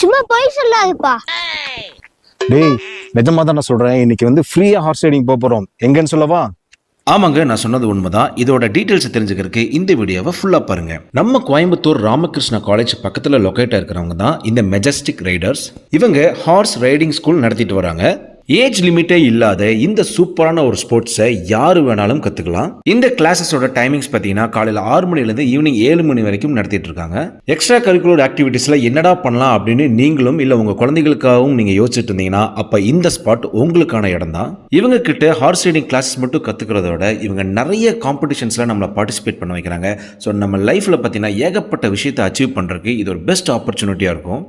சும்மா போய் சொல்லாதுப்பா. டேய் நிஜமா தான் நான் சொல்றேன். இன்னைக்கு ஃப்ரீயா ஹார்ஸ் ரைடிங் போறோம். எங்கன்னு சொல்லவா? ஆமாங்க, நான் சொன்னது உண்மைதான். இதோட டீட்டெயில்ஸ் தெரிஞ்சுக்கிறதுக்கு இந்த வீடியோவை ஃபுல்லா பாருங்க. நம்ம கோயம்புத்தூர் ராமகிருஷ்ணா காலேஜ் பக்கத்துல லொகேட் இருக்கிறவங்க தான் இந்த மெஜஸ்டிக் ரைடர்ஸ். இவங்க ஹார்ஸ் ரைடிங் ஸ்கூல் நடத்திட்டு வராங்க. ஏஜ் லிமிட்டே இல்லாத இந்த சூப்பரான ஒரு ஸ்போர்ட்ஸை யாரு வேணாலும் கத்துக்கலாம். இந்த கிளாஸஸோட டைமிங்ஸ் பார்த்தீங்கன்னா காலையில் 6 மணிலேருந்து ஈவினிங் 7 மணி வரைக்கும் நடத்திட்டு இருக்காங்க. எக்ஸ்ட்ரா கரிக்குலர் ஆக்டிவிட்டீஸ்ல என்னடா பண்ணலாம் அப்படின்னு நீங்களும் இல்லை உங்க குழந்தைகளுக்காகவும் நீங்க யோசிச்சுட்டு இருந்தீங்கன்னா அப்ப இந்த ஸ்பாட் உங்களுக்கான இடம் தான். இவங்க கிட்ட ஹார்ஸ் ரைடிங் கிளாஸஸ் மட்டும் கத்துக்கிறதோட இவங்க நிறைய காம்படிஷன்ஸ்ல நம்மளை பார்ட்டிசிபேட் பண்ண வைக்கிறாங்க. ஸோ நம்ம லைஃப்ல பார்த்தீங்கன்னா ஏகப்பட்ட விஷயத்தை அச்சீவ் பண்றதுக்கு இது ஒரு பெஸ்ட் ஆப்பர்ச்சுனிட்டியா இருக்கும்.